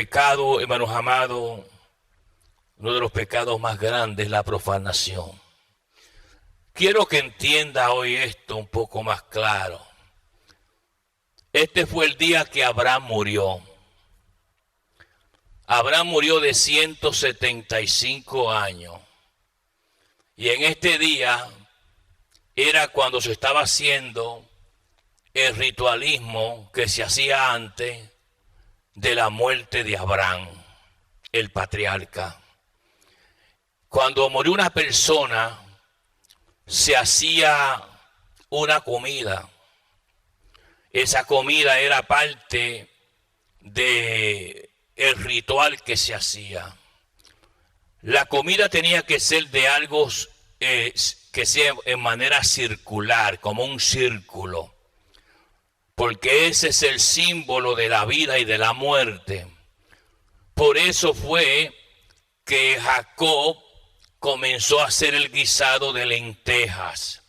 pecado, hermanos amados, uno de los pecados más grandes es la profanación. Quiero que entienda hoy esto un poco más claro. Este fue el día que Abraham murió. Abraham murió de 175 años. Y en este día era cuando se estaba haciendo el ritualismo que se hacía antes de la muerte de Abraham, el patriarca. Cuando murió una persona, se hacía una comida. Esa comida era parte del ritual que se hacía. La comida tenía que ser de algo que sea en manera circular, como un círculo, porque ese es el símbolo de la vida y de la muerte. Por eso fue que Jacob comenzó a hacer el guisado de lentejas,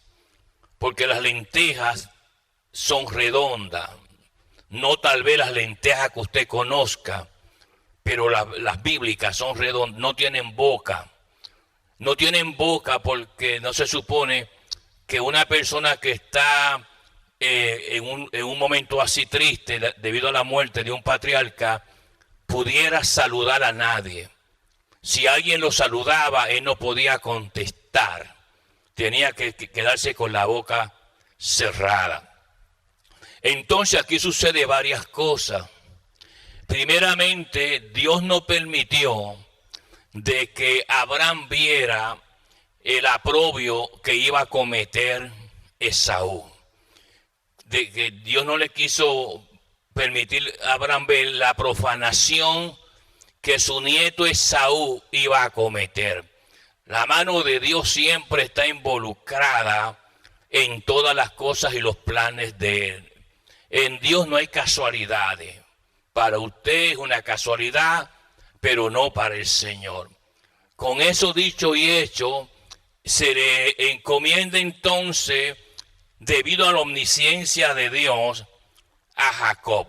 porque las lentejas son redondas, no tal vez las lentejas que usted conozca, pero las bíblicas son redondas, no tienen boca. No tienen boca porque no se supone que una persona que está en un momento así triste debido a la muerte de un patriarca pudiera saludar a nadie. Si alguien lo saludaba, él no podía contestar. Tenía que quedarse con la boca cerrada. Entonces aquí sucede varias cosas. Primeramente, Dios no permitió de que Abraham viera el aprobio que iba a cometer Esaú. De que Dios no le quiso permitir a Abraham ver la profanación que su nieto Esaú iba a cometer. La mano de Dios siempre está involucrada en todas las cosas y los planes de Él. En Dios no hay casualidades. Para usted es una casualidad, pero no para el Señor. Con eso dicho y hecho, se le encomienda entonces, debido a la omnisciencia de Dios, a Jacob.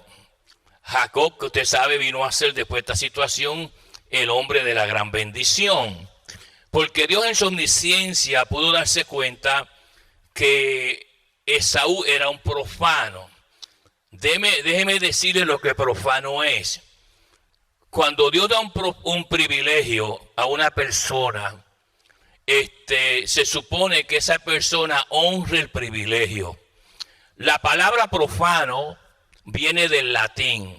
Jacob, que usted sabe, vino a ser después de esta situación el hombre de la gran bendición. Porque Dios en su omnisciencia pudo darse cuenta que Esaú era un profano. Déjeme decirle lo que profano es. Cuando Dios da un privilegio a una persona, se supone que esa persona honre el privilegio. La palabra profano viene del latín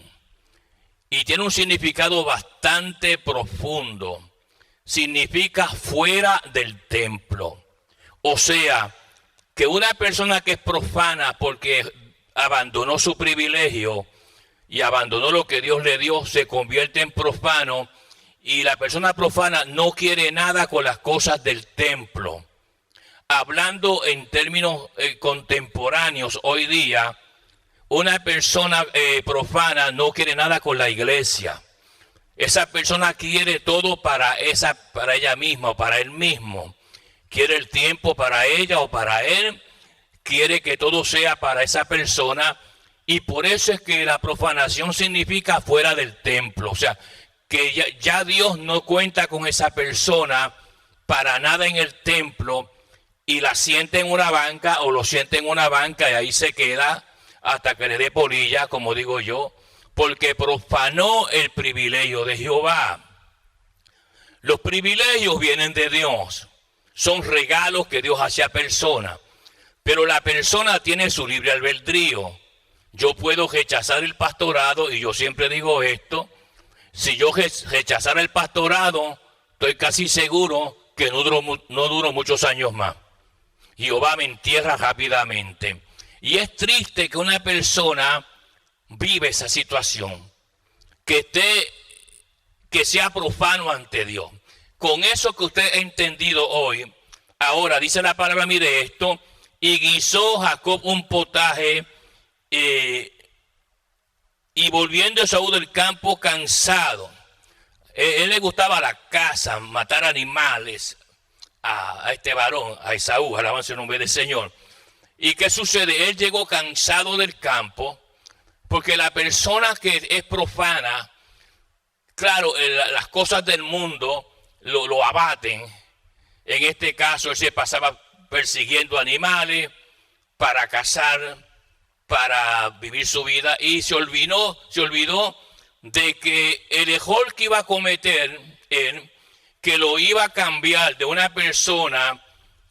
y tiene un significado bastante profundo. Significa fuera del templo. O sea, que una persona que es profana porque abandonó su privilegio y abandonó lo que Dios le dio, se convierte en profano, y la persona profana no quiere nada con las cosas del templo. Hablando en términos contemporáneos hoy día, una persona profana no quiere nada con la iglesia. Esa persona quiere todo para ella misma o para él mismo. Quiere el tiempo para ella o para él. Quiere que todo sea para esa persona, y por eso es que la profanación significa fuera del templo. O sea, que ya Dios no cuenta con esa persona para nada en el templo, y la siente en una banca o lo siente en una banca y ahí se queda hasta que le dé polilla, como digo yo, porque profanó el privilegio de Jehová. Los privilegios vienen de Dios, son regalos que Dios hace a personas. Pero la persona tiene su libre albedrío. Yo puedo rechazar el pastorado, y yo siempre digo esto: si yo rechazara el pastorado, estoy casi seguro que no duro muchos años más. Jehová me entierra rápidamente. Y es triste que una persona vive esa situación, que sea profano ante Dios. Con eso que usted ha entendido hoy, ahora dice la palabra, mire esto: y guisó Jacob un potaje, y volviendo Esaú del campo cansado. Él le gustaba la caza, matar animales a este varón, a Esaú, alabanza el nombre del Señor. ¿Y qué sucede? Él llegó cansado del campo, porque la persona que es profana claro, las cosas del mundo lo abaten. En este caso, él se pasaba persiguiendo animales para cazar, para vivir su vida, y se olvidó de que el error que iba a cometer él, que lo iba a cambiar de una persona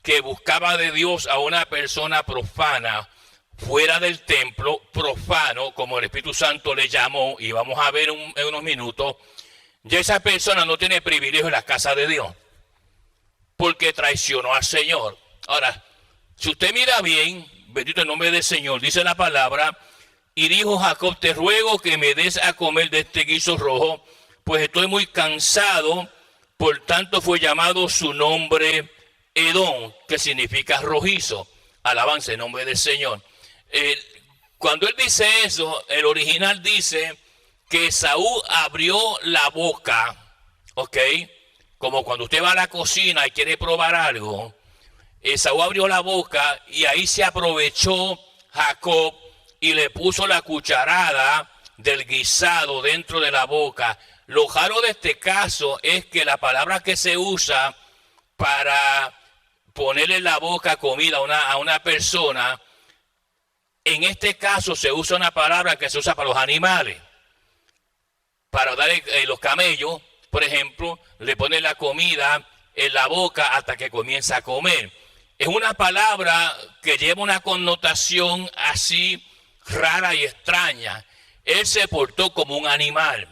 que buscaba de Dios a una persona profana, fuera del templo, profano, como el Espíritu Santo le llamó, y vamos a ver en unos minutos. Ya esa persona no tiene privilegio en la casa de Dios, porque traicionó al Señor. Ahora, si usted mira bien, bendito el nombre del Señor, dice la palabra, y dijo Jacob, te ruego que me des a comer de este guiso rojo, pues estoy muy cansado. Por tanto fue llamado su nombre Edom, que significa rojizo. Alabanza en nombre del Señor. Cuando él dice eso, el original dice que Esaú abrió la boca, ¿ok? Como cuando usted va a la cocina y quiere probar algo. Esaú abrió la boca y ahí se aprovechó Jacob y le puso la cucharada del guisado dentro de la boca. Lo raro de este caso es que la palabra que se usa para ponerle en la boca comida a una persona, en este caso se usa una palabra que se usa para los animales. Para dar los camellos, por ejemplo, le ponen la comida en la boca hasta que comienza a comer. Es una palabra que lleva una connotación así rara y extraña. Él se portó como un animal,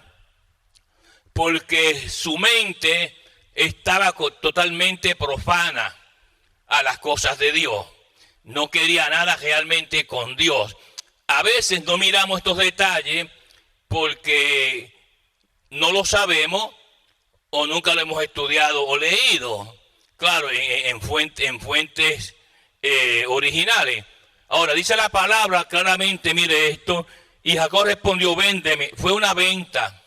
porque su mente estaba totalmente profana a las cosas de Dios. No quería nada realmente con Dios. A veces no miramos estos detalles porque no lo sabemos o nunca lo hemos estudiado o leído. Claro, en fuentes originales. Ahora, dice la palabra claramente, mire esto, y Jacob respondió, véndeme. Fue una venta.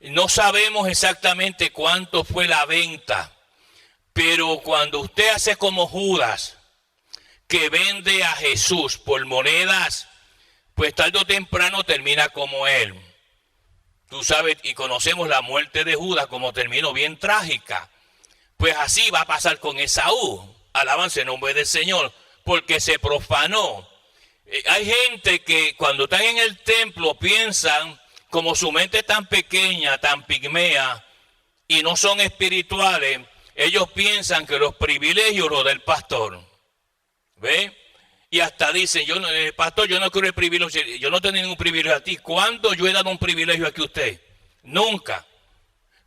No sabemos exactamente cuánto fue la venta, pero cuando usted hace como Judas, que vende a Jesús por monedas, pues tarde o temprano termina como él. Tú sabes, y conocemos la muerte de Judas como terminó, bien trágica. Pues así va a pasar con Esaú. Alabanza en nombre del Señor, porque se profanó. Hay gente que cuando están en el templo piensan, como su mente es tan pequeña, tan pigmea, y no son espirituales, ellos piensan que los privilegios los da el pastor. ¿Ve? Y hasta dicen, pastor, yo no quiero el privilegio, yo no tengo ningún privilegio a ti. ¿Cuándo yo he dado un privilegio aquí a usted? Nunca.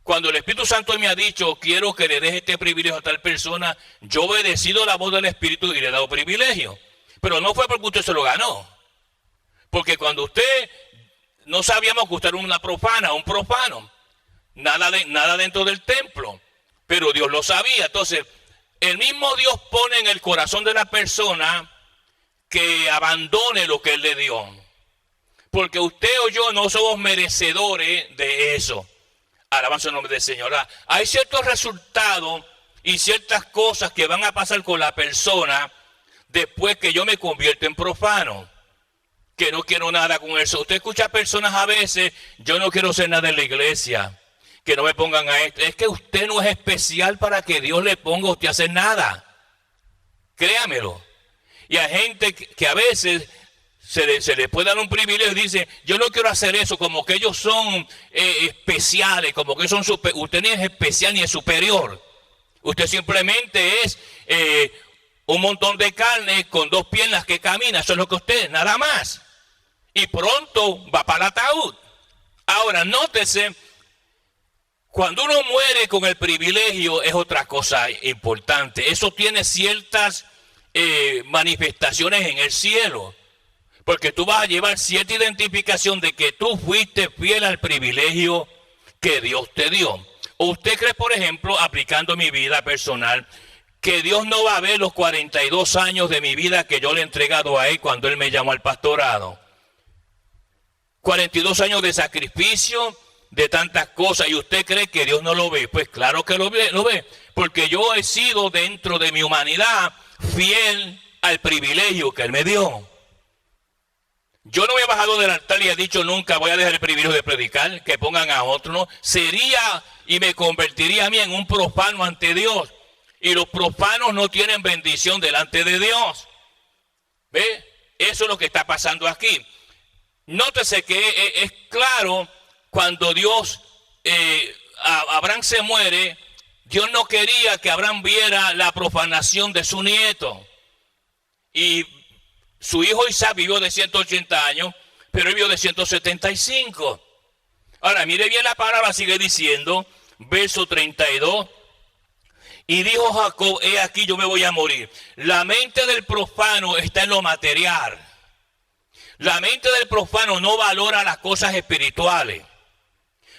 Cuando el Espíritu Santo me ha dicho, quiero que le deje este privilegio a tal persona, yo he obedecido la voz del Espíritu y le he dado privilegio. Pero no fue porque usted se lo ganó. Porque cuando usted no sabíamos que usted era una profana, un profano, nada dentro del templo, pero Dios lo sabía. Entonces, el mismo Dios pone en el corazón de la persona que abandone lo que Él le dio. Porque usted o yo no somos merecedores de eso. Alabanza en nombre del Señor. Hay ciertos resultados y ciertas cosas que van a pasar con la persona después que yo me convierto en profano. Que no quiero nada con eso. Usted escucha personas a veces, yo no quiero ser nada en la iglesia. Que no me pongan a esto. Es que usted no es especial para que Dios le ponga a usted a hacer nada. Créamelo. Y hay gente que a veces se le puede dar un privilegio y dice, yo no quiero hacer eso, como que ellos son especiales, como que son usted ni es especial ni es superior. Usted simplemente es un montón de carne con dos piernas que camina, eso es lo que usted es, nada más. Y pronto va para el ataúd. Ahora, nótese, cuando uno muere con el privilegio es otra cosa importante. Eso tiene ciertas manifestaciones en el cielo. Porque tú vas a llevar cierta identificación de que tú fuiste fiel al privilegio que Dios te dio. ¿O usted cree, por ejemplo, aplicando mi vida personal, que Dios no va a ver los 42 años de mi vida que yo le he entregado a Él cuando Él me llamó al pastorado? 42 años de sacrificio, de tantas cosas, y usted cree que Dios no lo ve. Pues claro que lo ve, porque yo he sido dentro de mi humanidad fiel al privilegio que Él me dio. Yo no me he bajado del altar y he dicho nunca voy a dejar el privilegio de predicar, que pongan a otro, no. Sería y me convertiría a mí en un profano ante Dios. Y los profanos no tienen bendición delante de Dios. ¿Ve? Eso es lo que está pasando aquí. Nótese que es claro cuando Dios, Abraham se muere, Dios no quería que Abraham viera la profanación de su nieto. Y su hijo Isaac vivió de 180 años, pero él vivió de 175. Ahora, mire bien la palabra, sigue diciendo, verso 32. Y dijo Jacob, he aquí yo me voy a morir. La mente del profano está en lo material. La mente del profano no valora las cosas espirituales.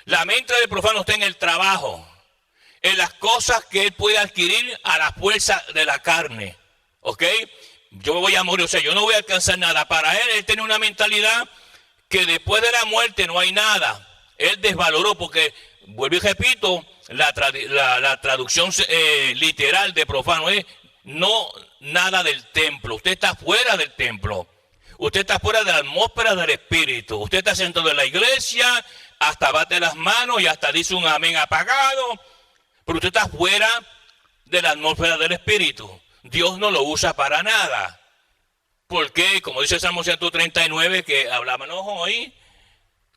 La mente del profano está en el trabajo, en las cosas que él puede adquirir a la fuerza de la carne. ¿Ok? Yo me voy a morir, o sea, yo no voy a alcanzar nada. Para él tiene una mentalidad que después de la muerte no hay nada. Él desvaloró porque, vuelvo y repito, la traducción literal de profano es no nada del templo. Usted está fuera del templo. Usted está fuera de la atmósfera del Espíritu. Usted está sentado en la iglesia, hasta bate las manos y hasta dice un amén apagado. Pero usted está fuera de la atmósfera del Espíritu. Dios no lo usa para nada. Porque, como dice el Salmo 139 que hablábamos hoy,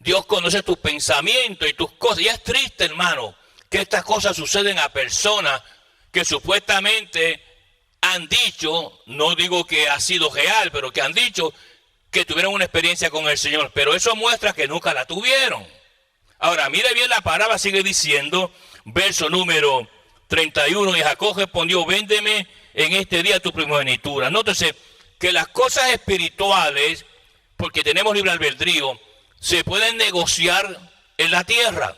Dios conoce tus pensamientos y tus cosas. Y es triste, hermano, que estas cosas suceden a personas que supuestamente han dicho, no digo que ha sido real, pero que han dicho que tuvieron una experiencia con el Señor. Pero eso muestra que nunca la tuvieron. Ahora, mire bien la palabra, sigue diciendo, verso número 31, y Jacob respondió, véndeme en este día tu primogenitura. Nótese que las cosas espirituales, porque tenemos libre albedrío, se pueden negociar en la tierra.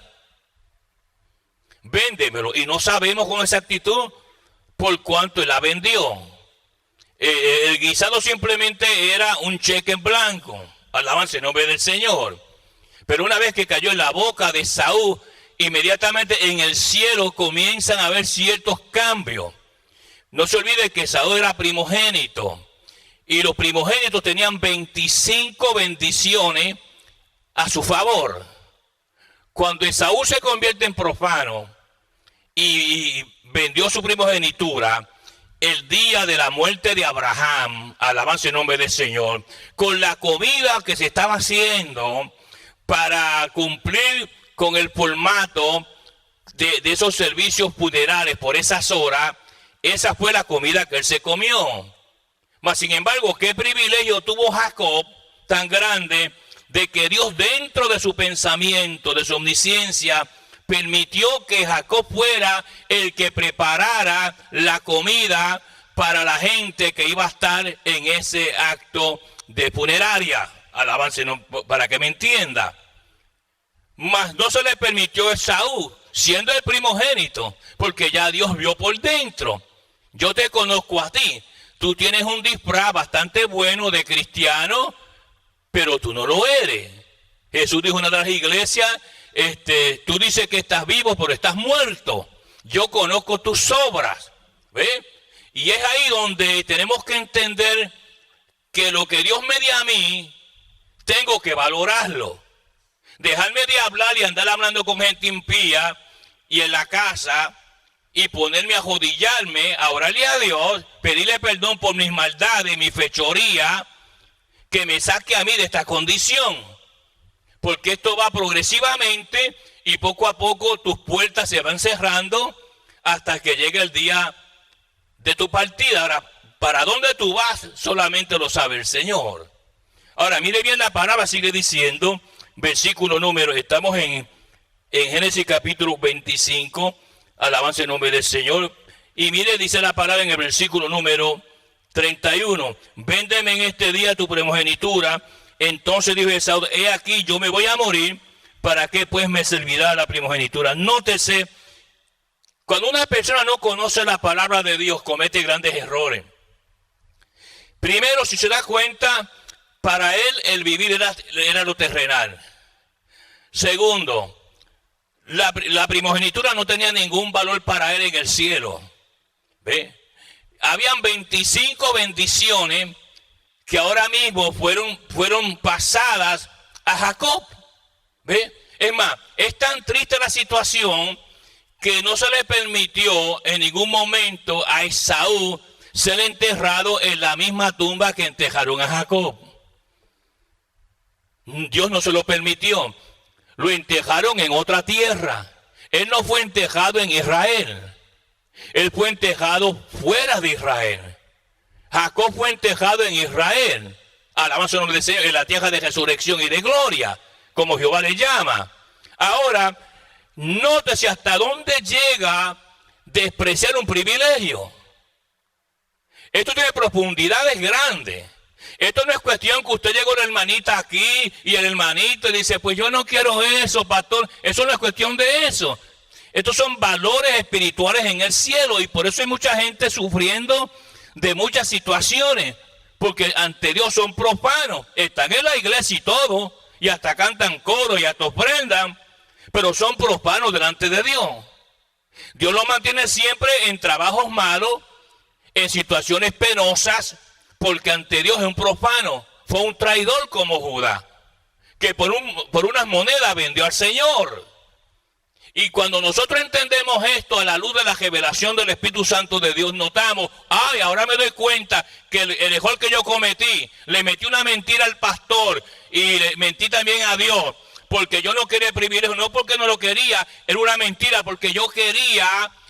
Véndemelo. Y no sabemos con exactitud por cuánto él la vendió. El guisado simplemente era un cheque en blanco. Alabanza en nombre del Señor. Pero una vez que cayó en la boca de Saúl, inmediatamente en el cielo comienzan a haber ciertos cambios. No se olvide que Saúl era primogénito. Y los primogénitos tenían 25 bendiciones a su favor. Cuando Esaú se convierte en profano y vendió su primogenitura, el día de la muerte de Abraham, alabanza en nombre del Señor, con la comida que se estaba haciendo para cumplir con el formato de esos servicios funerales por esas horas, esa fue la comida que él se comió. Mas sin embargo, qué privilegio tuvo Jacob tan grande de que Dios, dentro de su pensamiento, de su omnisciencia, permitió que Jacob fuera el que preparara la comida para la gente que iba a estar en ese acto de funeraria. Alabanza, para que me entienda. Mas no se le permitió a Esaú, siendo el primogénito, porque ya Dios vio por dentro. Yo te conozco a ti. Tú tienes un disfraz bastante bueno de cristiano, pero tú no lo eres. Jesús dijo en una de las iglesias, tú dices que estás vivo, pero estás muerto. Yo conozco tus obras. ¿Ve? Y es ahí donde tenemos que entender que lo que Dios me dio a mí, tengo que valorarlo. Dejarme de hablar y andar hablando con gente impía y en la casa y ponerme a arrodillarme, a orarle a Dios, pedirle perdón por mis maldades, mi fechoría, que me saque a mí de esta condición. Porque esto va progresivamente y poco a poco tus puertas se van cerrando hasta que llegue el día de tu partida. Ahora, ¿para dónde tú vas? Solamente lo sabe el Señor. Ahora, mire bien la palabra, sigue diciendo, versículo número, estamos en Génesis capítulo 25, alabanza en nombre del Señor. Y mire, dice la palabra en el versículo número 31, véndeme en este día tu primogenitura. Entonces dijo Esaú, he aquí, yo me voy a morir, ¿para qué pues me servirá la primogenitura? Nótese, cuando una persona no conoce la palabra de Dios, comete grandes errores. Primero, si se da cuenta, para él el vivir era lo terrenal. Segundo, la primogenitura no tenía ningún valor para él en el cielo. ¿Ve? Habían 25 bendiciones que ahora mismo fueron pasadas a Jacob. ¿Ve? Es más, es tan triste la situación que no se le permitió en ningún momento a Esaú ser enterrado en la misma tumba que enterraron a Jacob. Dios no se lo permitió. Lo enterraron en otra tierra. Él no fue enterrado en Israel. Él fue enterrado fuera de Israel. Jacob fue enterrado en Israel. Alabanza al nombre del Señor, en la tierra de resurrección y de gloria, como Jehová le llama. Ahora, nótese hasta dónde llega despreciar un privilegio. Esto tiene profundidades grandes. Esto no es cuestión que usted llega a una hermanita aquí y el hermanito dice, pues yo no quiero eso, pastor. Eso no es cuestión de eso. Estos son valores espirituales en el cielo y por eso hay mucha gente sufriendo de muchas situaciones, porque ante Dios son profanos. Están en la iglesia y todo, y hasta cantan coro y hasta ofrendan, pero son profanos delante de Dios. Dios los mantiene siempre en trabajos malos, en situaciones penosas, porque ante Dios es un profano. Fue un traidor como Judá, que por unas monedas vendió al Señor. Y cuando nosotros entendemos esto a la luz de la revelación del Espíritu Santo de Dios, notamos, ay, ahora me doy cuenta que el error que yo cometí, le metí una mentira al pastor y le mentí también a Dios, porque yo no quería el privilegio, no porque no lo quería, era una mentira, porque yo quería,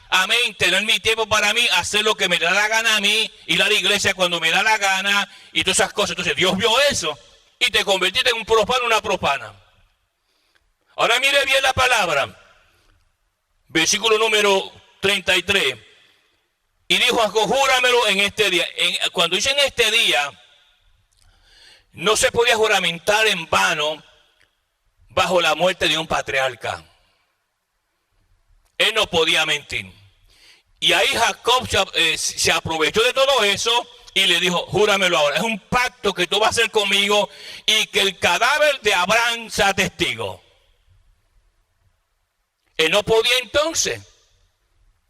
amén, tener mi tiempo para mí, hacer lo que me da la gana a mí, ir a la iglesia cuando me da la gana y todas esas cosas. Entonces Dios vio eso y te convertiste en un profano, una profana. Ahora mire bien la palabra. Versículo número 33. Y dijo a Jacob, júramelo en este día. Cuando dice en este día, no se podía juramentar en vano bajo la muerte de un patriarca. Él no podía mentir. Y ahí Jacob se aprovechó de todo eso y le dijo, júramelo ahora. Es un pacto que tú vas a hacer conmigo y que el cadáver de Abraham sea testigo. Él no podía entonces.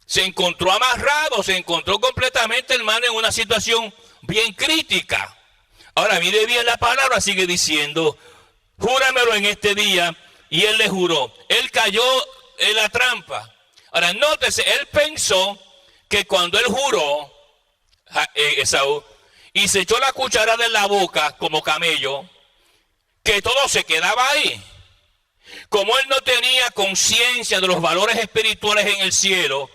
Se encontró amarrado, se encontró completamente, hermano, en una situación bien crítica. Ahora, mire bien la palabra, sigue diciendo, júramelo en este día. Y él le juró. Él cayó en la trampa. Ahora, nótese, él pensó que cuando él juró, Esaú, y se echó la cucharada en la boca como camello, que todo se quedaba ahí. Como él no tenía conciencia de los valores espirituales en el cielo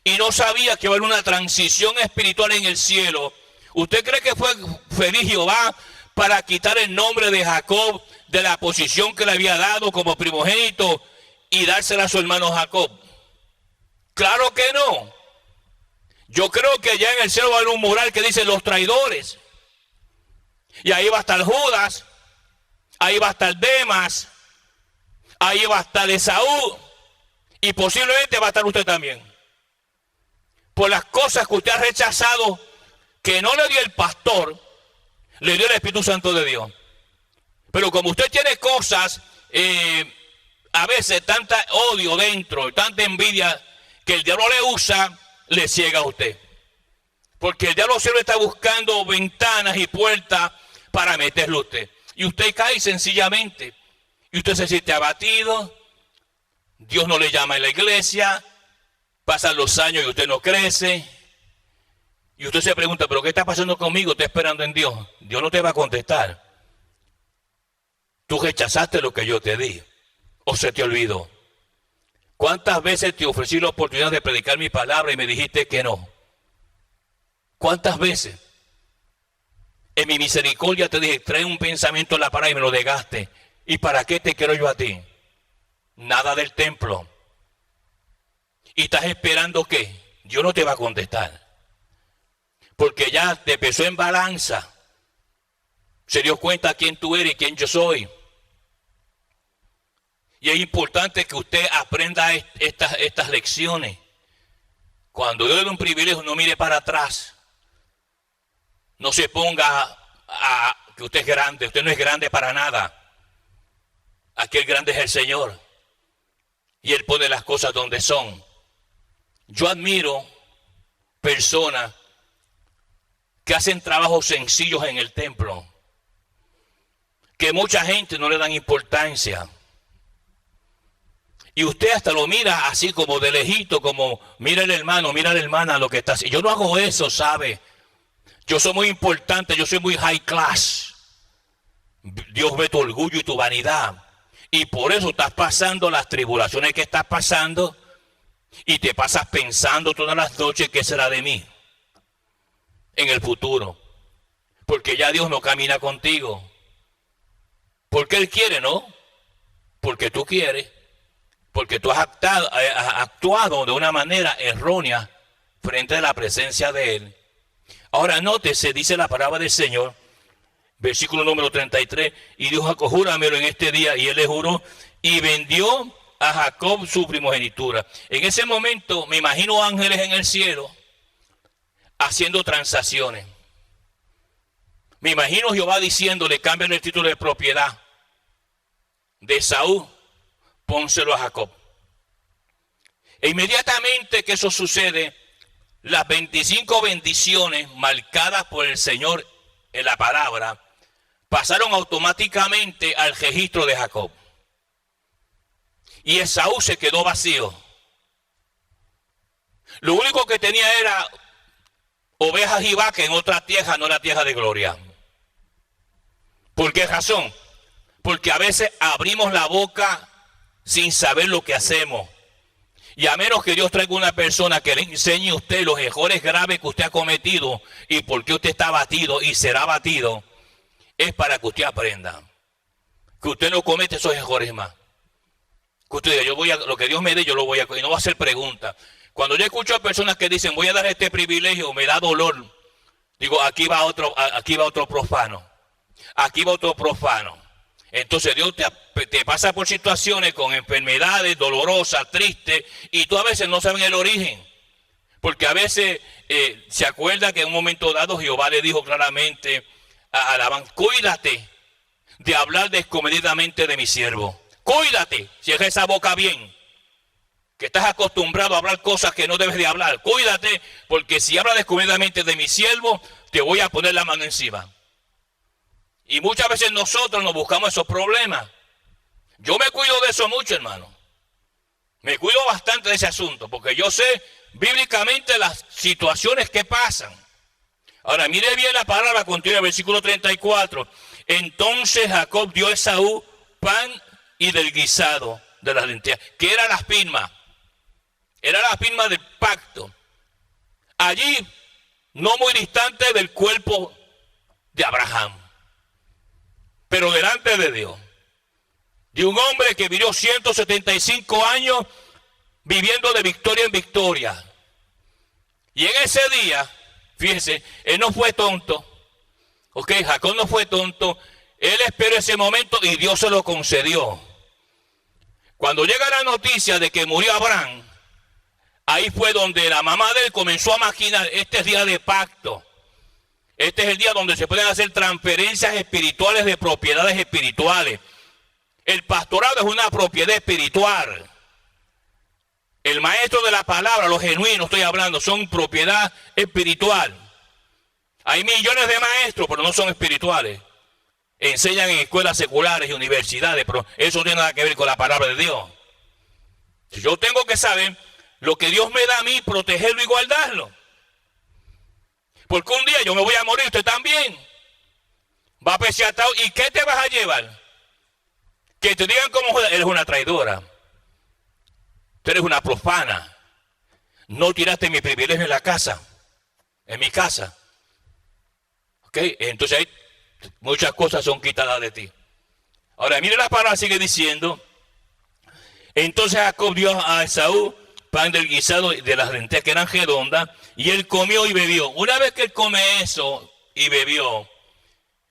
y no sabía que iba a haber una transición espiritual en el cielo, ¿usted cree que fue feliz Jehová para quitar el nombre de Jacob de la posición que le había dado como primogénito y dársela a su hermano Jacob? Claro que no. Yo creo que allá en el cielo va a haber un mural que dice los traidores. Y ahí va a estar Judas, ahí va a estar Demas, ahí va a estar Esaú y posiblemente va a estar usted también. Por las cosas que usted ha rechazado, que no le dio el pastor, le dio el Espíritu Santo de Dios. Pero como usted tiene cosas, a veces tanta odio dentro, tanta envidia, que el diablo le usa, le ciega a usted. Porque el diablo siempre está buscando ventanas y puertas para meterlo a usted. Y usted cae sencillamente. Y usted se siente abatido, Dios no le llama en la iglesia, pasan los años y usted no crece. Y usted se pregunta, ¿pero qué está pasando conmigo? Estoy esperando en Dios. Dios no te va a contestar. Tú rechazaste lo que yo te di, o se te olvidó. ¿Cuántas veces te ofrecí la oportunidad de predicar mi palabra y me dijiste que no? ¿Cuántas veces? En mi misericordia te dije, trae un pensamiento en la palabra y me lo negaste. ¿Y para qué te quiero yo a ti? Nada del templo. ¿Y estás esperando qué? Dios no te va a contestar. Porque ya te pesó en balanza. Se dio cuenta quién tú eres y quién yo soy. Y es importante que usted aprenda estas lecciones. Cuando Dios le da un privilegio, no mire para atrás. No se ponga a que usted es grande. Usted no es grande para nada. Aquí el grande es el Señor. Y Él pone las cosas donde son. Yo admiro personas que hacen trabajos sencillos en el templo, que mucha gente no le dan importancia. Y usted hasta lo mira así como de lejito, como mira el hermano, mira la hermana lo que está haciendo. Yo no hago eso, ¿sabe? Yo soy muy importante, yo soy muy high class. Dios ve tu orgullo y tu vanidad. Y por eso estás pasando las tribulaciones que estás pasando y te pasas pensando todas las noches qué será de mí en el futuro. Porque ya Dios no camina contigo. Porque Él quiere, ¿no? Porque tú quieres. Porque tú has actuado de una manera errónea frente a la presencia de Él. Ahora nótese, dice la palabra del Señor, versículo número 33, y dijo Jacob, júramelo en este día, y él le juró, y vendió a Jacob su primogenitura. En ese momento me imagino ángeles en el cielo haciendo transacciones. Me imagino Jehová diciéndole, cambien el título de propiedad de Esaú, pónselo a Jacob. E inmediatamente que eso sucede, las 25 bendiciones marcadas por el Señor en la palabra pasaron automáticamente al registro de Jacob. Y Esaú se quedó vacío. Lo único que tenía era ovejas y vacas en otra tierra, no la tierra de gloria. ¿Por qué razón? Porque a veces abrimos la boca sin saber lo que hacemos. Y a menos que Dios traiga una persona que le enseñe a usted los errores graves que usted ha cometido y por qué usted está abatido y será abatido, es para que usted aprenda. Que usted no comete esos errores más. Que usted diga, lo que Dios me dé, yo lo voy a... Y no va a hacer preguntas. Cuando yo escucho a personas que dicen, voy a dar este privilegio, me da dolor. Digo, aquí va otro profano. Aquí va otro profano. Entonces Dios te pasa por situaciones con enfermedades dolorosas, tristes, y tú a veces no sabes el origen. Porque a veces se acuerda que en un momento dado Jehová le dijo claramente a Labán, cuídate de hablar descomedidamente de mi siervo. Cuídate, cierra esa boca bien, que estás acostumbrado a hablar cosas que no debes de hablar. Cuídate, porque si hablas descomedidamente de mi siervo, te voy a poner la mano encima. Y muchas veces nosotros nos buscamos esos problemas. Yo me cuido de eso mucho, hermano. Me cuido bastante de ese asunto, porque yo sé bíblicamente las situaciones que pasan. Ahora, mire bien la palabra, continúa el versículo 34. Entonces Jacob dio a Esaú pan y del guisado de las lentejas, que era la firma. Era la firma del pacto. Allí, no muy distante del cuerpo de Abraham, pero delante de Dios, de un hombre que vivió 175 años viviendo de victoria en victoria. Y en ese día, fíjense, él no fue tonto, Jacob no fue tonto, él esperó ese momento y Dios se lo concedió. Cuando llega la noticia de que murió Abraham, ahí fue donde la mamá de él comenzó a maquinar, este es día de pacto. Este es el día donde se pueden hacer transferencias espirituales de propiedades espirituales. El pastorado es una propiedad espiritual. El maestro de la palabra, los genuinos estoy hablando, son propiedad espiritual. Hay millones de maestros, pero no son espirituales. Enseñan en escuelas seculares y universidades, pero eso no tiene nada que ver con la palabra de Dios. Yo tengo que saber lo que Dios me da a mí, protegerlo y guardarlo. Porque un día yo me voy a morir, usted también. Va a apreciar, ¿y qué te vas a llevar? Que te digan como eres una traidora. Tú eres una profana. No tiraste mi privilegio en la casa. En mi casa. ¿Ok? Entonces hay muchas cosas son quitadas de ti. Ahora, mire la palabra, sigue diciendo. Entonces Jacob dio a Esaú pan del guisado de las lentejas que eran redondas, y él comió y bebió. Una vez que él come eso y bebió,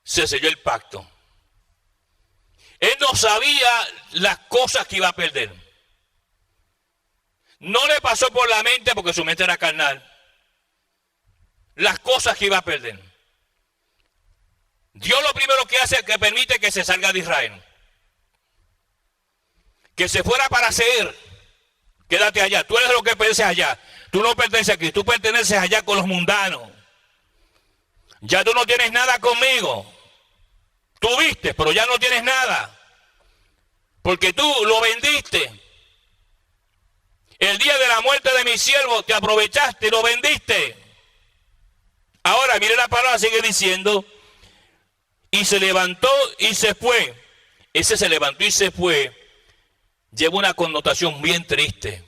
se selló el pacto. Él no sabía las cosas que iba a perder. No le pasó por la mente, porque su mente era carnal, las cosas que iba a perder. Dios lo primero que hace es que permite que se salga de Israel. Que se fuera para Seir. Quédate allá, tú eres lo que perteneces allá. Tú no perteneces aquí, tú perteneces allá con los mundanos. Ya tú no tienes nada conmigo. Tuviste, pero ya no tienes nada. Porque tú lo vendiste. El día de la muerte de mi siervo te aprovechaste y lo vendiste. Ahora, mire la palabra, sigue diciendo, y se levantó y se fue. Ese se levantó y se fue lleva una connotación bien triste.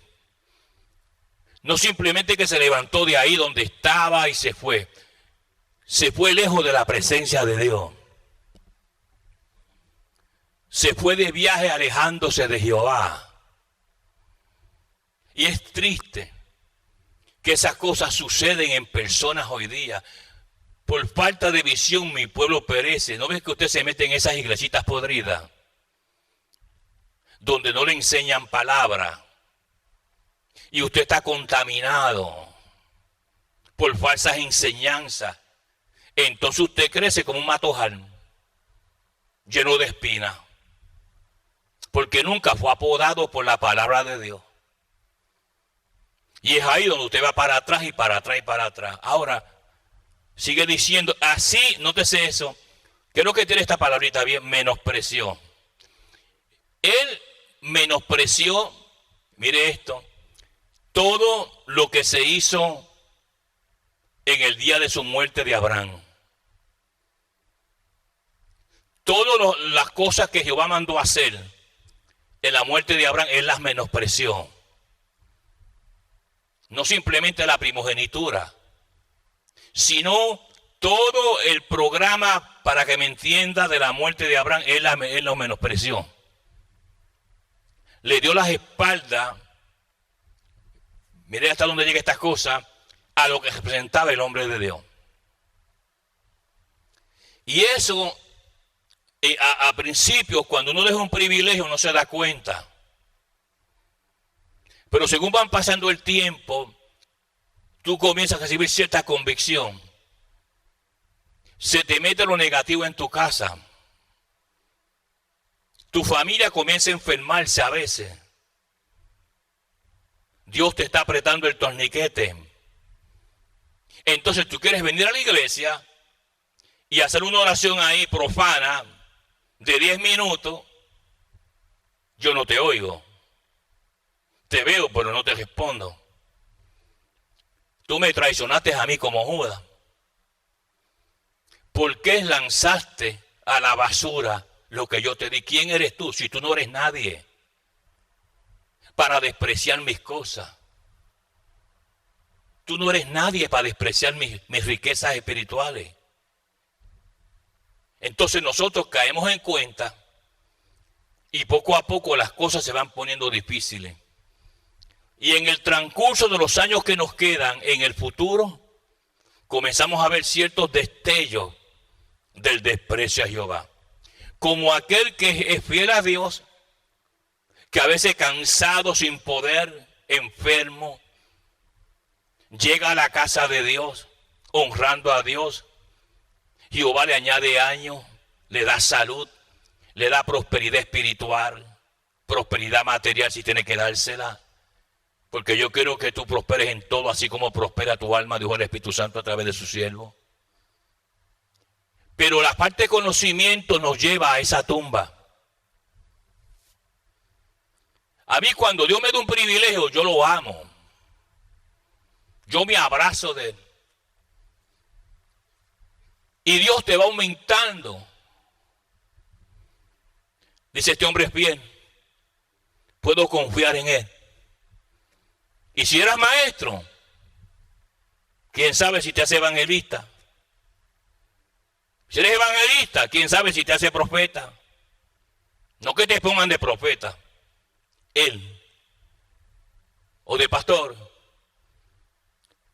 No simplemente que se levantó de ahí donde estaba y se fue. Se fue lejos de la presencia de Dios. Se fue de viaje alejándose de Jehová. Y es triste que esas cosas suceden en personas hoy día. Por falta de visión mi pueblo perece. ¿No ves que usted se mete en esas iglesitas podridas? Donde no le enseñan palabra. Y usted está contaminado por falsas enseñanzas. Entonces usted crece como un matojal lleno de espinas. Porque nunca fue apodado por la palabra de Dios. Y es ahí donde usted va para atrás y para atrás y para atrás. Ahora, sigue diciendo, así, nótese eso. ¿Qué es lo que tiene esta palabrita bien? Menospreció. Él menospreció, mire esto, todo lo que se hizo en el día de su muerte de Abraham. Todas las cosas que Jehová mandó hacer en la muerte de Abraham, él las menospreció. No simplemente la primogenitura, sino todo el programa, para que me entienda, de la muerte de Abraham, él lo menospreció. Le dio las espaldas, mire hasta dónde llega esta cosa, a lo que representaba el hombre de Dios. Y eso, a principio, cuando uno deja un privilegio, no se da cuenta. Pero según van pasando el tiempo, tú comienzas a recibir cierta convicción. Se te mete lo negativo en tu casa. Tu familia comienza a enfermarse a veces. Dios te está apretando el torniquete. Entonces tú quieres venir a la iglesia y hacer una oración ahí profana de 10 minutos. Yo no te oigo. Te veo, pero no te respondo. Tú me traicionaste a mí como Judas. ¿Por qué lanzaste a la basura lo que yo te di? ¿Quién eres tú si tú no eres nadie para despreciar mis cosas? Tú no eres nadie para despreciar mis riquezas espirituales. Entonces nosotros caemos en cuenta y poco a poco las cosas se van poniendo difíciles. Y en el transcurso de los años que nos quedan en el futuro, comenzamos a ver ciertos destellos del desprecio a Jehová. Como aquel que es fiel a Dios, que a veces cansado, sin poder, enfermo, llega a la casa de Dios, honrando a Dios. Jehová le añade años, le da salud, le da prosperidad espiritual, prosperidad material si tiene que dársela. Porque yo quiero que tú prosperes en todo, así como prospera tu alma, dijo el Espíritu Santo a través de su siervo. Pero la parte de conocimiento nos lleva a esa tumba. A mí cuando Dios me da un privilegio, yo lo amo. Yo me abrazo de él. Y Dios te va aumentando. Dice, este hombre es bien. Puedo confiar en él. Y si eras maestro, quién sabe si te hace evangelista. Si eres evangelista, quién sabe si te hace profeta. No que te pongan de profeta, él, o de pastor.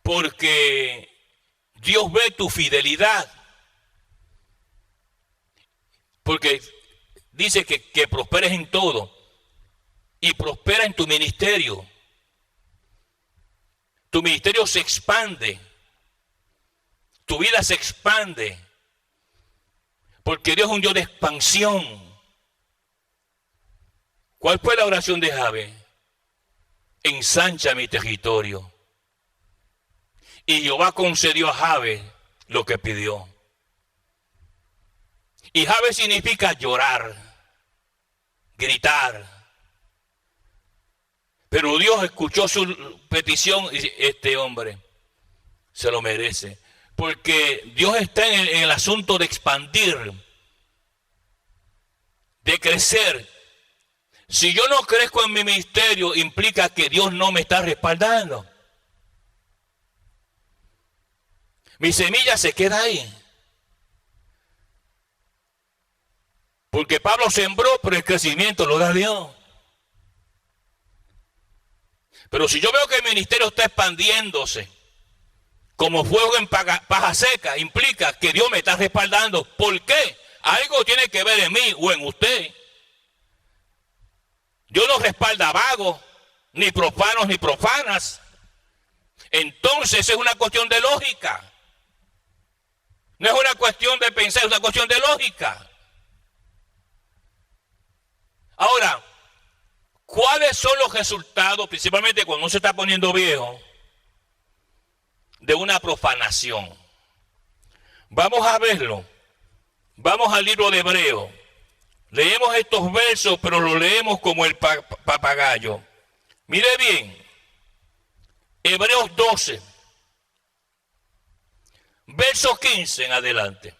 Porque Dios ve tu fidelidad. Porque dice que prosperes en todo. Y prospera en tu ministerio. Tu ministerio se expande. Tu vida se expande. Porque Dios es un Dios de expansión. ¿Cuál fue la oración de Jabes? Ensancha mi territorio. Y Jehová concedió a Jabes lo que pidió. Y Jabez significa llorar, gritar. Pero Dios escuchó su petición y dice, este hombre se lo merece. Porque Dios está en el asunto de expandir, de crecer. Si yo no crezco en mi ministerio, implica que Dios no me está respaldando. Mi semilla se queda ahí. Porque Pablo sembró, pero el crecimiento lo da Dios. Pero si yo veo que el ministerio está expandiéndose como fuego en paja seca, implica que Dios me está respaldando. ¿Por qué? Algo tiene que ver en mí o en usted. Dios no respalda vagos, ni profanos, ni profanas. Entonces es una cuestión de lógica. No es una cuestión de pensar, es una cuestión de lógica. Ahora, ¿cuáles son los resultados, principalmente cuando uno se está poniendo viejo, de una profanación? Vamos a verlo. Vamos al libro de Hebreos. Leemos estos versos, pero los leemos como el papagayo. Mire bien. Hebreos 12. Verso 15 en adelante.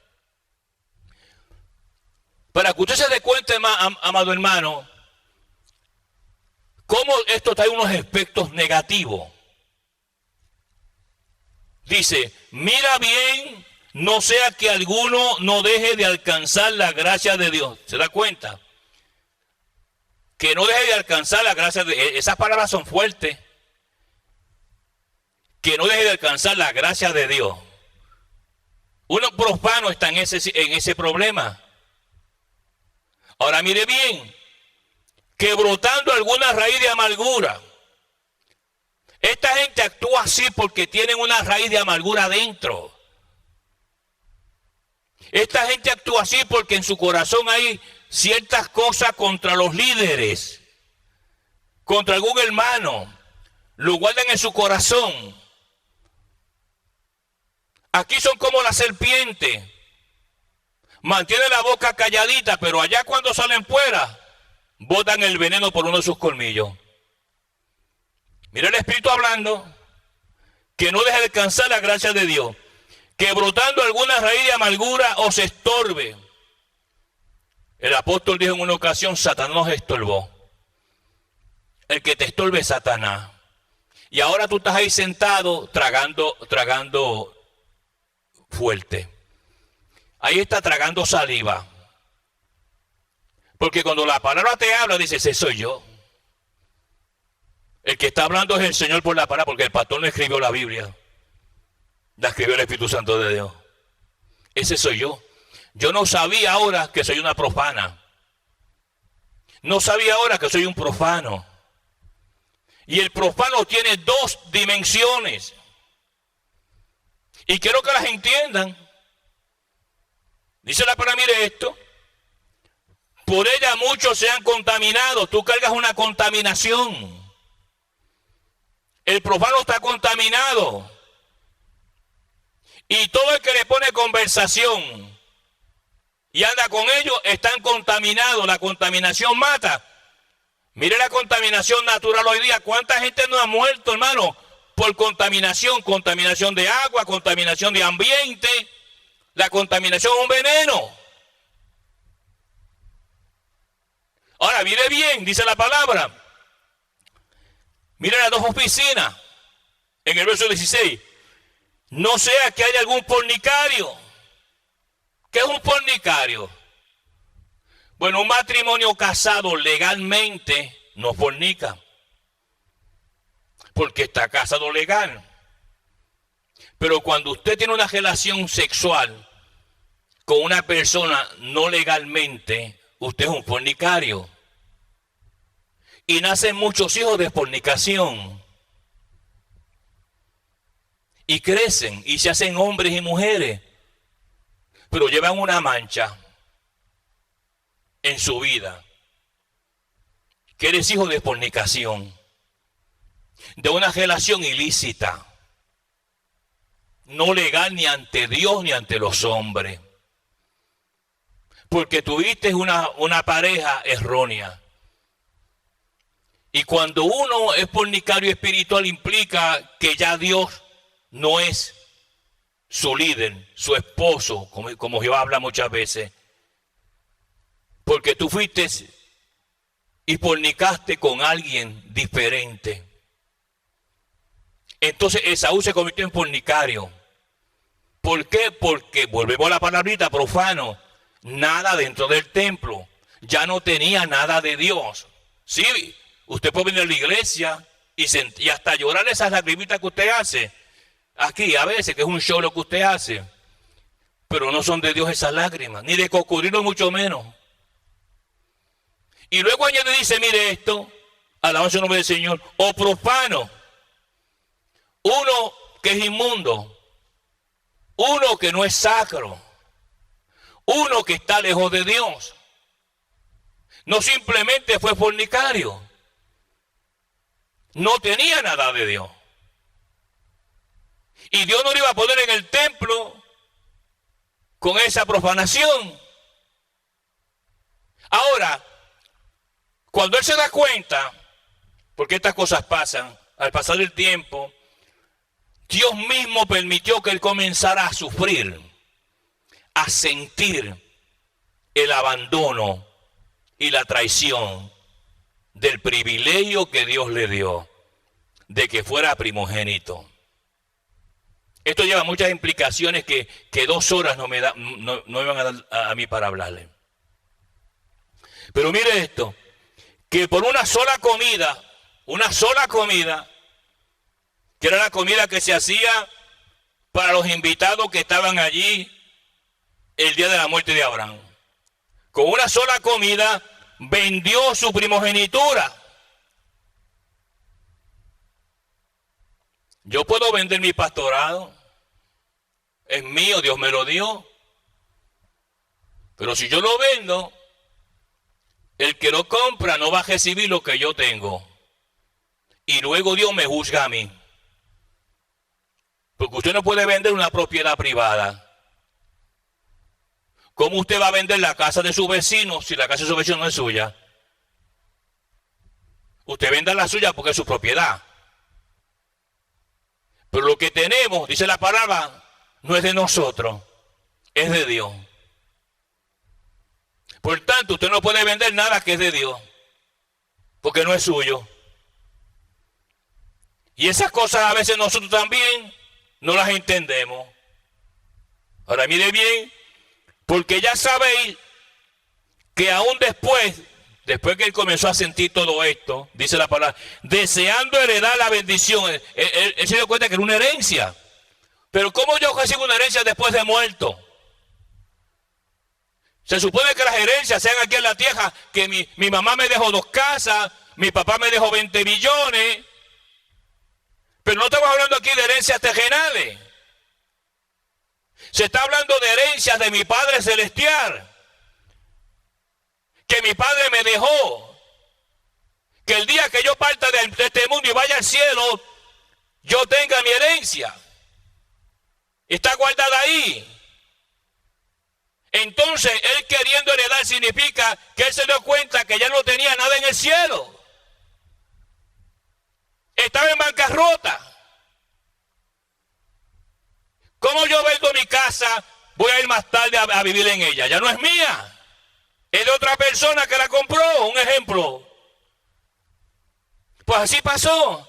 Para que usted se dé cuenta, amado hermano, cómo esto trae unos aspectos negativos. Dice, mira bien, no sea que alguno no deje de alcanzar la gracia de Dios. ¿Se da cuenta? Que no deje de alcanzar la gracia de Dios. Esas palabras son fuertes. Que no deje de alcanzar la gracia de Dios. Uno profano está en ese problema. Ahora mire bien, que brotando alguna raíz de amargura. Esta gente actúa así porque tienen una raíz de amargura adentro. Esta gente actúa así porque en su corazón hay ciertas cosas contra los líderes, contra algún hermano. Lo guardan en su corazón. Aquí son como la serpiente. Mantiene la boca calladita, pero allá cuando salen fuera, botan el veneno por uno de sus colmillos. Mira el Espíritu hablando, que no deje de alcanzar la gracia de Dios, que brotando alguna raíz de amargura os estorbe. El apóstol dijo en una ocasión, Satanás nos estorbó. El que te estorbe es Satanás. Y ahora tú estás ahí sentado tragando fuerte. Ahí está tragando saliva. Porque cuando la palabra te habla, dices, ese soy yo. El que está hablando es el Señor por la palabra, porque el pastor no escribió la Biblia. La escribió el Espíritu Santo de Dios. Ese soy yo. Yo no sabía ahora que soy una profana. No sabía ahora que soy un profano. Y el profano tiene dos dimensiones. Y quiero que las entiendan. Dice la palabra, mire esto. Por ella muchos se han contaminado. Tú cargas una contaminación. El profano está contaminado. Y todo el que le pone conversación y anda con ellos están contaminados. La contaminación mata. Mire la contaminación natural hoy día. ¿Cuánta gente no ha muerto, hermano? Por contaminación. Contaminación de agua, contaminación de ambiente. La contaminación es un veneno. Ahora, mire bien, dice la palabra. Mire las dos oficinas. En el verso 16. No sea que haya algún fornicario. ¿Qué es un fornicario? Bueno, un matrimonio casado legalmente no fornica. Porque está casado legal. Pero cuando usted tiene una relación sexual con una persona no legalmente, usted es un fornicario. Y nacen muchos hijos de fornicación. Y crecen y se hacen hombres y mujeres. Pero llevan una mancha en su vida. Que eres hijo de fornicación. De una relación ilícita. No legal ni ante Dios ni ante los hombres. porque tuviste una pareja errónea. Y cuando uno es fornicario espiritual implica que ya Dios no es su líder, su esposo, como Jehová habla muchas veces. Porque tú fuiste y fornicaste con alguien diferente. Entonces Esaú se convirtió en fornicario. ¿Por qué? Porque, volvemos a la palabrita, profano, nada dentro del templo. Ya no tenía nada de Dios. Sí, usted puede venir a la iglesia y hasta llorar esas lagrimitas que usted hace. Aquí a veces, que es un show lo que usted hace. Pero no son de Dios esas lágrimas, ni de cocodrilo mucho menos. Y luego añade, dice, mire esto, alabanza el nombre del Señor, o profano, uno que es inmundo, uno que no es sacro, uno que está lejos de Dios. No simplemente fue fornicario, no tenía nada de Dios. Y Dios no lo iba a poner en el templo con esa profanación. Ahora, cuando él se da cuenta, porque estas cosas pasan, al pasar el tiempo, Dios mismo permitió que él comenzara a sufrir, a sentir el abandono y la traición del privilegio que Dios le dio de que fuera primogénito. Esto lleva muchas implicaciones que 2 horas no me van a dar a mí para hablarle. Pero mire esto, que por una sola comida, que era la comida que se hacía para los invitados que estaban allí el día de la muerte de Abraham. Con una sola comida vendió su primogenitura. Yo puedo vender mi pastorado, es mío, Dios me lo dio. Pero si yo lo vendo, el que lo compra no va a recibir lo que yo tengo. Y luego Dios me juzga a mí. Porque usted no puede vender una propiedad privada. ¿Cómo usted va a vender la casa de su vecino si la casa de su vecino no es suya? Usted venda la suya porque es su propiedad. Pero lo que tenemos, dice la palabra, no es de nosotros, es de Dios. Por tanto, usted no puede vender nada que es de Dios, porque no es suyo. Y esas cosas a veces nosotros también no las entendemos. Ahora mire bien, porque ya sabéis que aún después que él comenzó a sentir todo esto, dice la palabra, deseando heredar la bendición, él se dio cuenta que era una herencia. Pero ¿cómo yo recibo una herencia después de muerto? Se supone que las herencias sean aquí en la tierra, que mi mamá me dejó 2 casas, mi papá me dejó 20 millones, pero no estamos hablando aquí de herencias terrenales. Se está hablando de herencias de mi Padre Celestial, que mi Padre me dejó, que el día que yo parta de este mundo y vaya al cielo, yo tenga mi herencia. Está guardada ahí. Entonces, él queriendo heredar significa que él se dio cuenta que ya no tenía nada en el cielo. Estaba en bancarrota. ¿Cómo yo vendo mi casa? Voy a ir más tarde a vivir en ella. Ya no es mía. Es de otra persona que la compró, un ejemplo. Pues así pasó.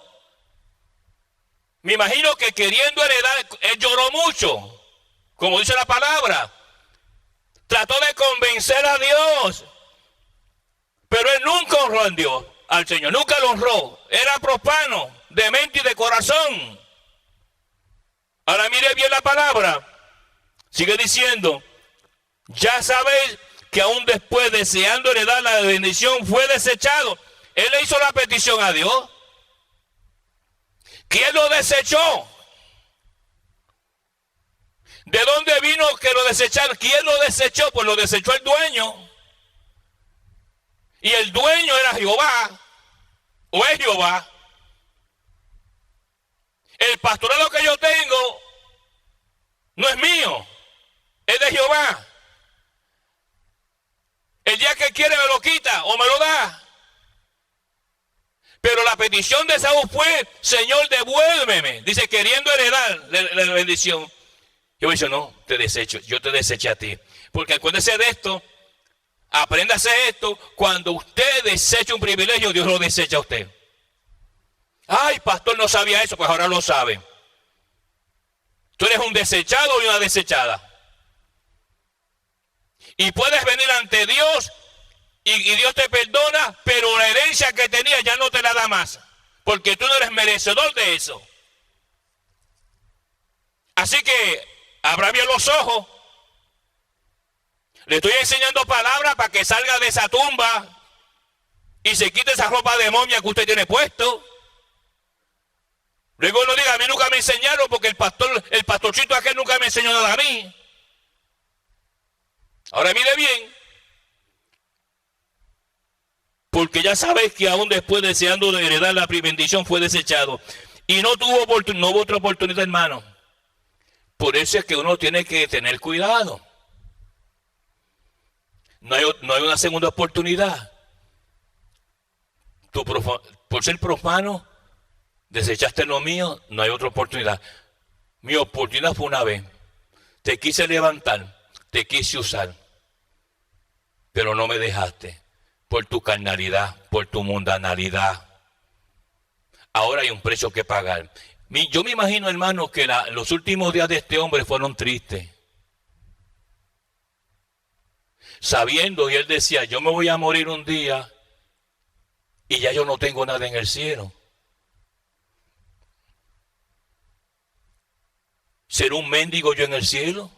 Me imagino que queriendo heredar, él lloró mucho, como dice la palabra. Trató de convencer a Dios, pero él nunca honró a Dios, al Señor, nunca lo honró. Era profano, de mente y de corazón. Ahora mire bien la palabra. Sigue diciendo, ya sabéis que aún después, deseando heredar la bendición, fue desechado. Él le hizo la petición a Dios. ¿Quién lo desechó? ¿De dónde vino que lo desecharon? ¿Quién lo desechó? Pues lo desechó el dueño. Y el dueño era Jehová, o es Jehová. El pastorado que yo tengo no es mío, es de Jehová. quiere me lo quita o me lo da. Pero la petición de Esaú fue, Señor, devuélveme. Dice, queriendo heredar la bendición. Yo dice, no, te desecho, yo te deseché a ti. Porque acuérdese de esto, apréndase esto, cuando usted desecha un privilegio, Dios lo desecha a usted. Ay, pastor, no sabía eso, pues ahora lo sabe. Tú eres un desechado y una desechada. Y puedes venir ante Dios y Dios te perdona, pero la herencia que tenías ya no te la da más, porque tú no eres merecedor de eso. Así que abra bien los ojos. Le estoy enseñando palabras para que salga de esa tumba y se quite esa ropa de momia que usted tiene puesto. Luego no diga, a mí nunca me enseñaron porque el pastorcito aquel nunca me enseñó nada a mí. Ahora mire bien, porque ya sabes que aún después deseando de heredar la bendición fue desechado y no hubo otra oportunidad, hermano. Por eso es que uno tiene que tener cuidado. No hay una segunda oportunidad. Tú por ser profano desechaste lo mío, no hay otra oportunidad. Mi oportunidad fue una vez. Te quise levantar, te quise usar, pero no me dejaste por tu carnalidad, por tu mundanalidad. Ahora hay un precio que pagar. Yo me imagino, hermano, que los últimos días de este hombre fueron tristes. Sabiendo, y él decía, yo me voy a morir un día y ya yo no tengo nada en el cielo. ¿Seré un mendigo yo en el cielo?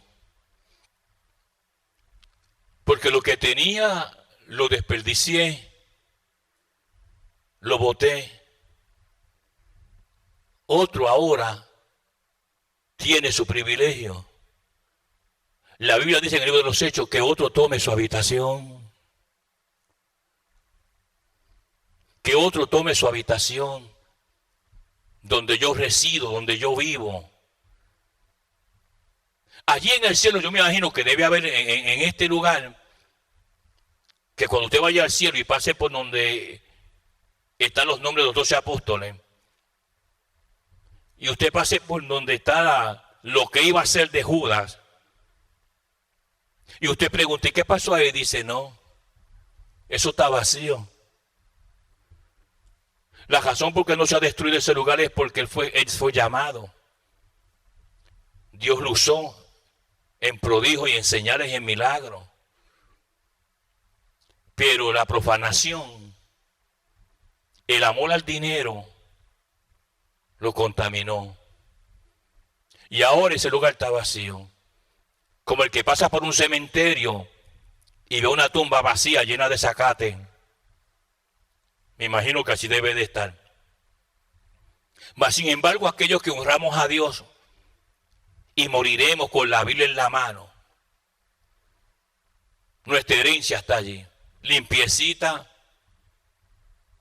Porque lo que tenía lo desperdicié, lo boté. Otro ahora tiene su privilegio. La Biblia dice en el libro de los Hechos que otro tome su habitación. Que otro tome su habitación, donde yo resido, donde yo vivo. Allí en el cielo yo me imagino que debe haber en este lugar, que cuando usted vaya al cielo y pase por donde están los nombres de los 12 apóstoles, y usted pase por donde está lo que iba a ser de Judas, y usted pregunta, ¿y qué pasó ahí? Dice, no, eso está vacío. La razón por qué no se ha destruido ese lugar es porque él fue llamado. Dios lo usó en prodigios y en señales y en milagros. Pero la profanación, el amor al dinero, lo contaminó. Y ahora ese lugar está vacío. Como el que pasa por un cementerio y ve una tumba vacía llena de zacate. Me imagino que así debe de estar. Mas sin embargo, aquellos que honramos a Dios y moriremos con la Biblia en la mano, nuestra herencia está allí, limpiecita,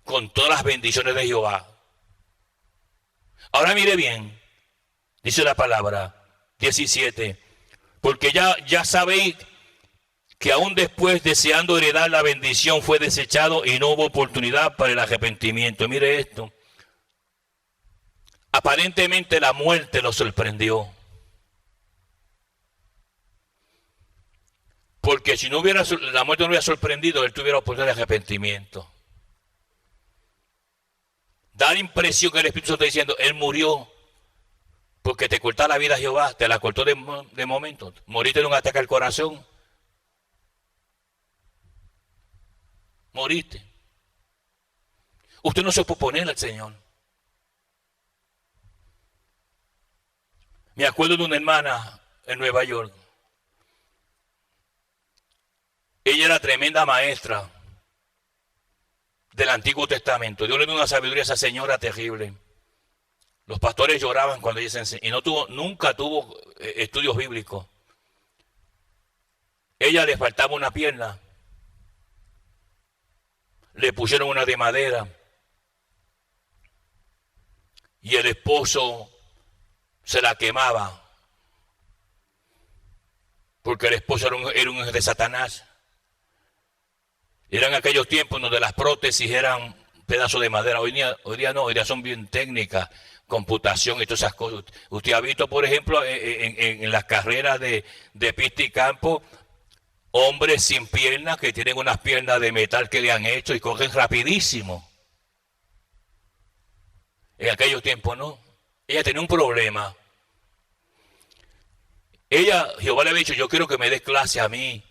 con todas las bendiciones de Jehová. Ahora mire bien, dice la palabra 17, porque ya sabéis que aún después, deseando heredar la bendición, fue desechado y no hubo oportunidad para el arrepentimiento. Mire esto. Aparentemente la muerte lo sorprendió. Porque si la muerte no hubiera sorprendido, él tuviera oportunidad de arrepentimiento. Da la impresión que el Espíritu Santo está diciendo, él murió porque te cortó la vida Jehová, te la cortó de momento. Moriste de un ataque al corazón. Moriste. Usted no se puede oponer al Señor. Me acuerdo de una hermana en Nueva York. Ella era tremenda maestra del Antiguo Testamento. Dios le dio una sabiduría a esa señora terrible. Los pastores lloraban cuando ella se enseñó. Y nunca tuvo estudios bíblicos. Ella le faltaba una pierna. Le pusieron una de madera. Y el esposo se la quemaba. Porque el esposo era un hijo de Satanás. Eran aquellos tiempos donde las prótesis eran pedazos de madera. Hoy día no, hoy día son bien técnicas, computación y todas esas cosas. Usted ha visto, por ejemplo, en las carreras de pista y campo, hombres sin piernas que tienen unas piernas de metal que le han hecho y corren rapidísimo. En aquellos tiempos no. Ella tenía un problema. Jehová le había dicho, yo quiero que me des clase a mí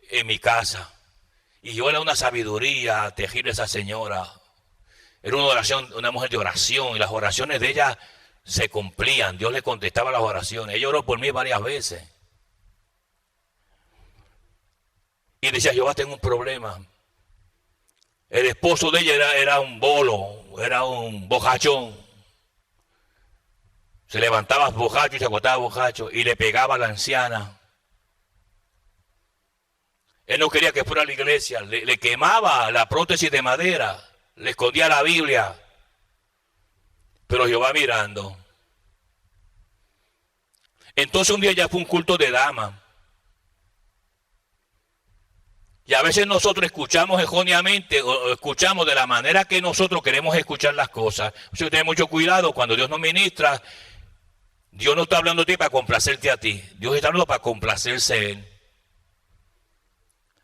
en mi casa. Y Jehová le da una sabiduría terrible a esa señora. Era una mujer de oración, y las oraciones de ella se cumplían. Dios le contestaba las oraciones. Ella oró por mí varias veces. Y decía, Jehová, tengo un problema. El esposo de ella era un bolo, era un bojachón. Se levantaba bojacho y se acostaba bojacho y le pegaba a la anciana. Él no quería que fuera a la iglesia, le quemaba la prótesis de madera, le escondía la Biblia. Pero Jehová mirando. Entonces un día ya fue un culto de dama. Y a veces nosotros escuchamos erróneamente o escuchamos de la manera que nosotros queremos escuchar las cosas. Usted tiene mucho cuidado cuando Dios nos ministra. Dios no está hablando de ti para complacerte a ti. Dios está hablando para complacerse Él.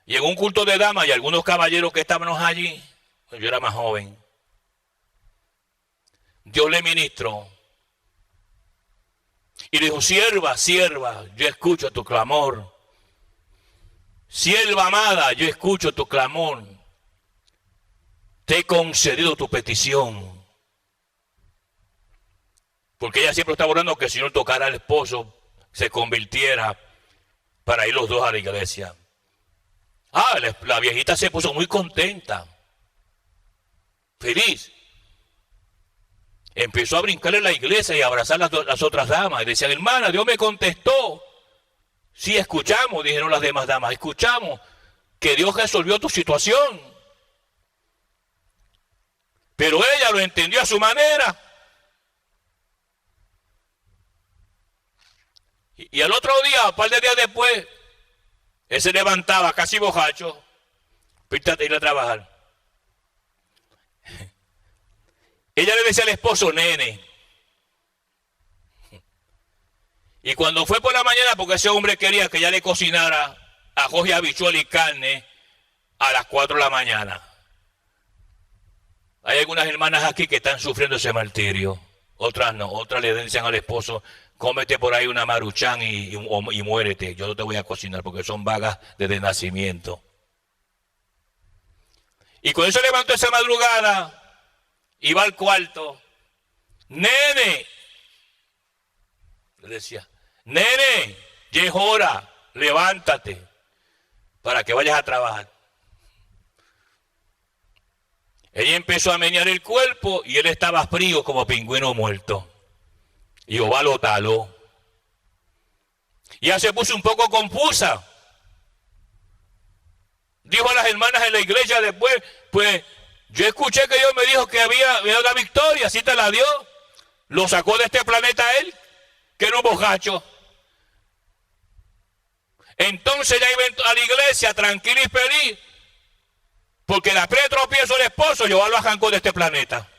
Y en un culto de damas y algunos caballeros que estábamos allí, yo era más joven, Dios le ministró. Y le dijo, sierva, sierva, yo escucho tu clamor. Sierva amada, yo escucho tu clamor. Te he concedido tu petición. Porque ella siempre estaba orando que el Señor tocara al esposo, se convirtiera para ir los dos a la iglesia. La viejita se puso muy contenta, feliz. Empezó a brincar en la iglesia y a abrazar las otras damas. Y decían, hermana, Dios me contestó. Sí, escuchamos, dijeron las demás damas, escuchamos que Dios resolvió tu situación. Pero ella lo entendió a su manera. Y al otro día, un par de días después, él se levantaba casi bojacho, píntate ir a trabajar. Ella le decía al esposo, nene. Y cuando fue por la mañana, porque ese hombre quería que ella le cocinara arroz y habichuela y carne a las 4 de la mañana. Hay algunas hermanas aquí que están sufriendo ese martirio. Otras no, otras le dicen al esposo, cómete por ahí una maruchan y muérete. Yo no te voy a cocinar porque son vagas desde nacimiento. Y cuando se levantó esa madrugada, iba al cuarto. Nene, le decía, nene, ya es hora, levántate para que vayas a trabajar. Ella empezó a menear el cuerpo y él estaba frío como pingüino muerto. Y Jehová lo taló. Y ella se puso un poco confusa. Dijo a las hermanas en la iglesia después, pues yo escuché que Dios me dijo que había la victoria, así te la dio. Lo sacó de este planeta él, que era un bojacho. Entonces ya iba a la iglesia tranquila y feliz, porque la pre tropiezo el esposo, Jehová lo arrancó de este planeta.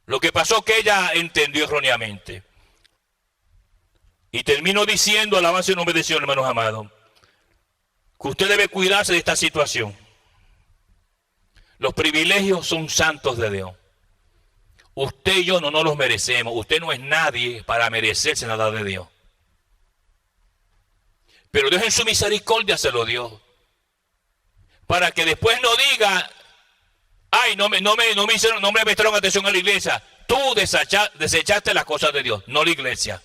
Lo que pasó que ella entendió erróneamente. Y termino diciendo, alabanza y nombre de Dios, hermanos amados, que usted debe cuidarse de esta situación. Los privilegios son santos de Dios. Usted y yo no nos los merecemos. Usted no es nadie para merecerse nada de Dios. Pero Dios en su misericordia se lo dio. Para que después no diga, ay, no me prestaron atención a la iglesia. Tú desechaste las cosas de Dios, no la iglesia.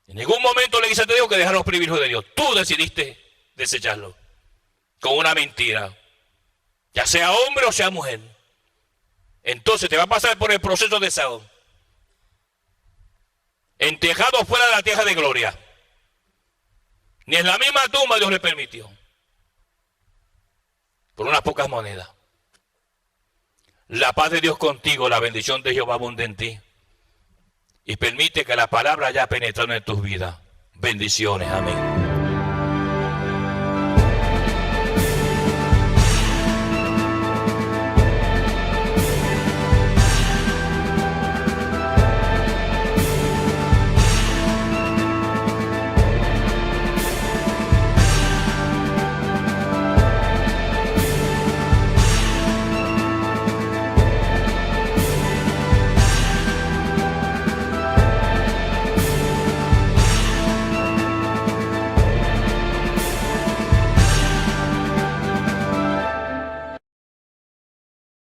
En ningún momento le dice a Dios que dejar los privilegios de Dios. Tú decidiste desecharlo con una mentira. Ya sea hombre o sea mujer. Entonces te va a pasar por el proceso de Saúl. Entejado fuera de la tierra de gloria. Ni en la misma tumba Dios le permitió. Por unas pocas monedas. La paz de Dios contigo, la bendición de Jehová abunde en ti. Y permite que la palabra haya penetrado en tus vidas. Bendiciones, amén.